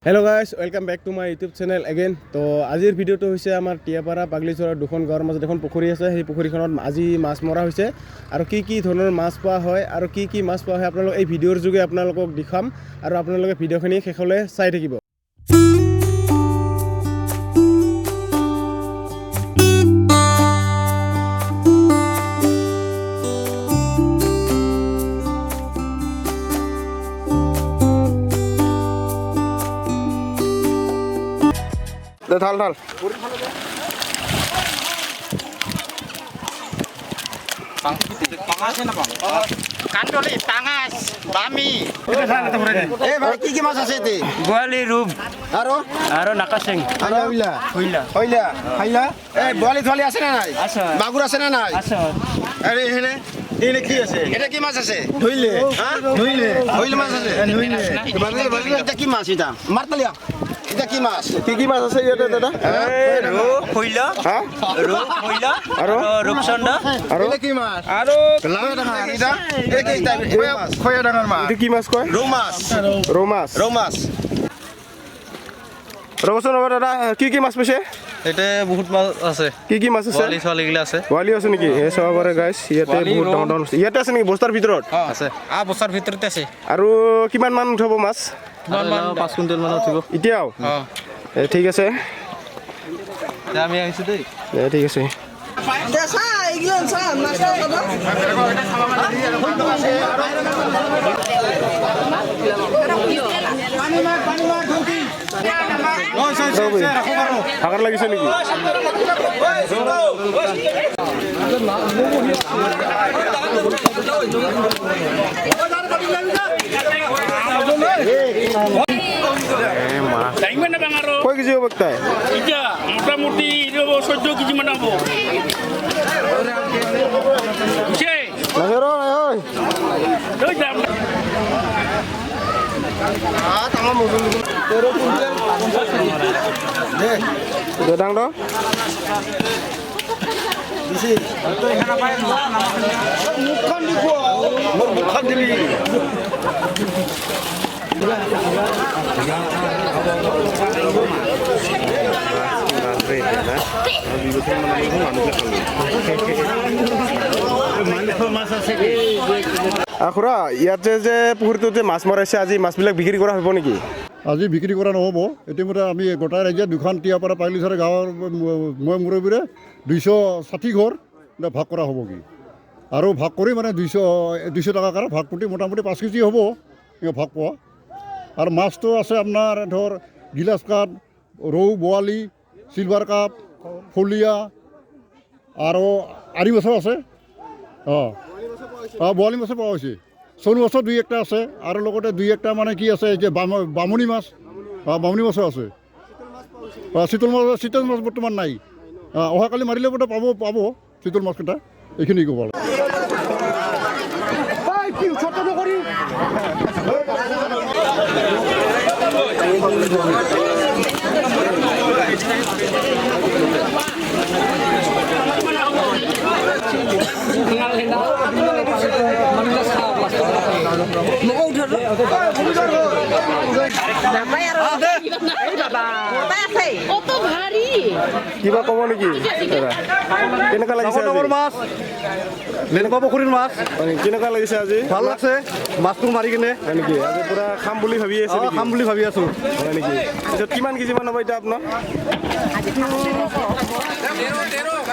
Hello guys, welcome back to my YouTube channel again. তো আজিৰ ভিডিওটো হৈছে আমাৰ টিয়াপাৰা পাগলিচৰৰ দুখন গাঁৱৰ মাজত এখন পুখুৰী আছে সেই পুখুৰীখনত আজি মাছ মৰা হৈছে আৰু কি ধৰণৰ মাছ পোৱা হয় আৰু কি মাছ পোৱা হয় আপোনালোক এই ভিডিওৰ যোগে আপোনালোকক দেখাম আৰু আপোনালোকে ভিডিওখিনি শেষলৈ চাই থাকিব ঢাল কান্দলি পাঙাছ বামি কি মাছ আছে এতে গোৱালি ৰূপ আৰু নাকাচেং হইলা খাইলা এই বলি থলি আছে না নাই আছে মাগুৰ আছে না নাই আছে আরে এনে এনে কি আছে এটা কি মাছ আছে হইলে হইলে মাছ আছে হইলে এটা কি মাছ এটা মারতলিয়া এটা কি মাছ কি মাছ আছে ইয়াতে দাদা ৰৌ হইলা আৰু ৰূপচন্দা আৰু এটা কি মাছ আৰু লাভে ডাঙৰ এটা এটা কি টাইপ মাছ খয়া ডাঙৰ মাছ কি মাছ কয় ৰৌ মাছ ৰবচোন দাদা কি মাছ পাইছে এটা বহুত মাছ আছে কি মাছ আছে ছোৱালী ছোৱালীগিলা আছে পোৱালি আছে নেকি এই চাব পাৰে গাইছ ইয়াতে বহুত ডাঙৰ ইয়াতে আছে নেকি বস্তাৰ ভিতৰত আছে বছৰ ভিতৰতে আছে আৰু কিমান মান উঠাব মাছ 5 কুইণ্টেল মান উঠিব এতিয়াও ঠিক আছে আমি আহিছোঁ দেই ঠিক আছে ভাগাৰ লাগিছে নেকি কয় কেজি হ'ব তাই এতিয়া মোটামুটি 14 কেজি মান হ'ব দাং দ খুৰা ইয়াতে যে পুখুৰীটোতে মাছ মৰাইছে আজি মাছবিলাক বিক্ৰী কৰা হ'ব নেকি আজি বিক্ৰী কৰা নহ'ব ইতিমধ্যে আমি গোটাই ৰাইজে দুখন টিয়াপাৰা পাগলিচৰা গাঁৱৰ মই মুৰব্বীৰে 260 ঘৰ ভাগ কৰা হ'ব কি আৰু ভাগ কৰি মানে 200 টকা কাৰণে ভাগ প্ৰতি মোটামুটি 5 কেজি হ'ব ভাগ পোৱা আৰু মাছটো আছে আপোনাৰ ধৰ গিলাচ কাপ ৰৌ বোৱালি চিলভাৰ কাপ ফলিয়া আৰু আৰি মাছো আছে বোৱালি মাছো পোৱা হৈছে চলু মাছৰ 2-1টা আছে আৰু লগতে 2-1টা মানে কি আছে যে বামুণী মাছ বামুণী মাছো আছে চিতল মাছ বৰ্তমান নাই অহাকালি মাৰিলে বোধ পাব চিতল মাছকেইটা এইখিনি ক'ব কিবা ক'ব নেকি কেনেকুৱা লাগিছে মাছ মেনকা পুখুৰীৰ মাছ কেনেকুৱা লাগিছে আজি ভাল লাগছে মাছটো মাৰি কিনে হয় নেকি আজি পুৰা খাম বুলি ভাবি আছে খাম বুলি ভাবি আছোঁ হয় নেকি পিছত কিমান কেজি মান হ'ব এতিয়া আপোনাৰ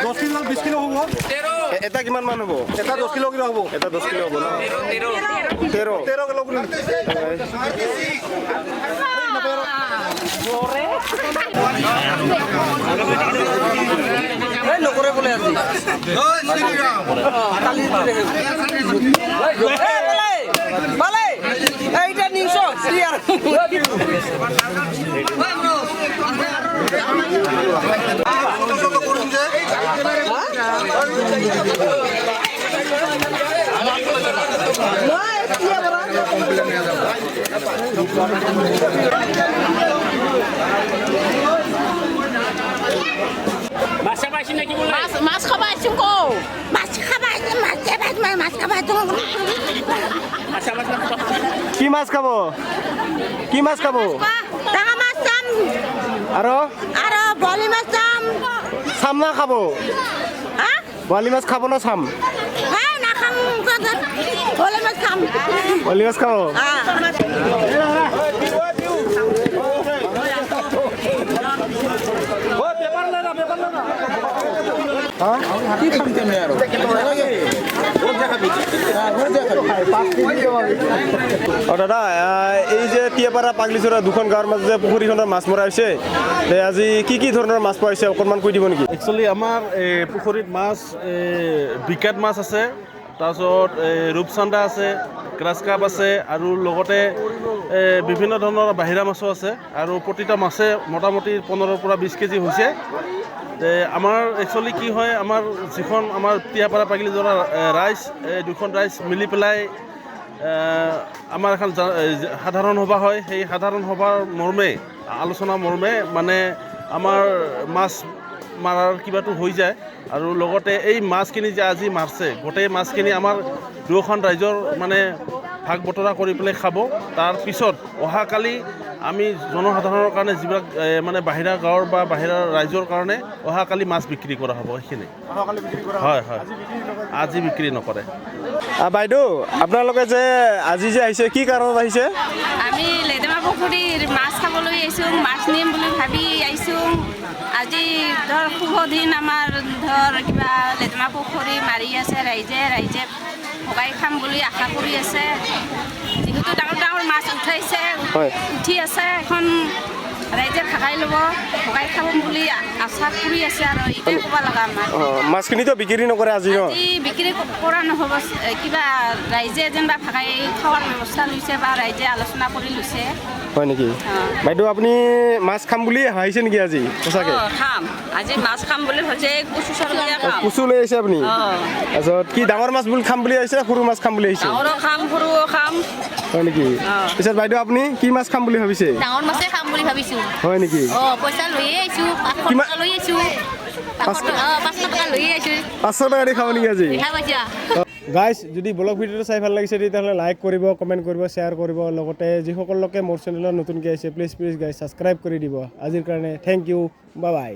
10 কিলো 20 কিলো হ'ব এটা কিমান মান হ'ব এটা 10 কিলো হ'ব এটা 10 কিলো হ'ব ন 13 কিলো নকৰে বোলে আজি এইটা নিউজ মাছ খাবা আছো কো মাছ খাবা মাছ খাবা কি মাছ খাব? কি মাছ খাব? ডাঙৰ আৰু আৰু বলি মাছ চাম চাম না খাব হা বৰালি মাছ খাব না চাম হে নাখাম বলি মাছ খাম বৰালি মাছ খাব দাদা এই যে টিয়াপাৰা পাগলিচৰা দুখন গাঁৱৰ মাজত যে পুখুৰীখনৰ মাছ মৰা হৈছে আজি কি ধৰণৰ মাছ পোৱা হৈছে অকণমান কৈ দিব নেকি একচুৱেলি আমাৰ পুখুৰীত মাছ বিকেট মাছ আছে, তাৰপিছত ৰূপচন্দা আছে, গ্ৰাছ কাপ আছে আৰু লগতে বিভিন্ন ধৰণৰ বাহিৰা মাছো আছে আৰু প্ৰতিটা মাছে মোটামুটি 15 পৰা 20 কেজি হৈছে। আমাৰ একচুৱেলি কি হয়, আমাৰ যিখন আমাৰ টিয়াপাৰা পাগলিজৰা ৰাইজ দুখন ৰাইজ মিলি পেলাই আমাৰ এখন সাধাৰণ সভা হয়। সেই সাধাৰণ সভাৰ মৰ্মে আলোচনা মৰ্মে মানে আমাৰ মাছ মাৰাৰ কিবাটো হৈ যায় আৰু লগতে এই মাছখিনি যে আজি মাৰছে গোটেই মাছখিনি আমাৰ দুয়োখন ৰাইজৰ মানে ভাগ বতৰা কৰি পেলাই খাব। তাৰপিছত অহাকালি আমি জনসাধাৰণৰ কাৰণে যিবিলাক মানে বাহিৰা গাঁৱৰ বা বাহিৰা ৰাইজৰ কাৰণে অহাকালি মাছ বিক্ৰী কৰা হ'ব। সেইখিনি হয় হয়, আজি বিক্ৰী নকৰে। বাইদেউ আপোনালোকে যে আজি যে আহিছে কি কাৰণত আহিছে আমি লেটেমা পুখুৰীৰ মাছ খাবলৈ আহিছোঁ, মাছ নিম বুলি ভাবি আহিছোঁ। আজি ধৰ শুভ দিন আমাৰ ধৰ কিবা লেটেমা পুখুৰী মাৰি আছে ৰাইজে ভগাই খাম বুলি আশা কৰি আছে। যিহেতু ডাঙৰ ডাঙৰ মাছ উঠাইছে উঠি আছে, এখন ৰাইজে ভগাই ল'ব, ভগাই খাব বুলি আশা কৰি আছে আৰু এইটোৱে ক'ব লগা আমাৰ। মাছখিনিতো বিক্ৰী নকৰে আজি ন আজি বিক্ৰী কৰা নহ'ব, কিবা ৰাইজে যেনিবা ভগাই খোৱাৰ ব্যৱস্থা লৈছে বা ৰাইজে আলোচনা কৰি লৈছে। হয় নেকি বাইদেউ আপুনি মাছ খাম বুলি আহিছে নেকি আজি সঁচাকৈ খাম আজি মাছ খাম বুলি ভাবিছে, কচু চৰগীয়া খাম। কচু লৈ আহিছে আপুনি তাৰপিছত কি ডাঙৰ মাছ বুলি খাম বুলি আহিছে নে সৰু মাছ খাম বুলি আহিছে ডাঙৰো খাম সৰুও খাম। হয় নেকি পিছত বাইদেউ আপুনি কি মাছ খাম বুলি ভাবিছে ডাঙৰ মাছে খাম বুলি ভাবিছোঁ। হয় নেকি পইচা লৈয়ে আহিছোঁ, 500 কিমান? টকা লৈ আহিছোঁ, 500 টকা লৈয়ে আহিছোঁ। 500 টকা দি খাব নেকি আজি দেখা পাইছা গাইজ যদি ব্লগ ভিডিঅ'টো চাই ভাল লাগিছে তেতিয়াহ'লে লাইক কৰিব, কমেণ্ট কৰিব, শ্বেয়াৰ কৰিব। লগতে যিসকল লোকে মোৰ চেনেলত নতুনকৈ আহিছে প্লিজ গাইজ ছাবস্ক্ৰাইব কৰি দিব। আজিৰ কাৰণে থেংক ইউ, বাই বাই।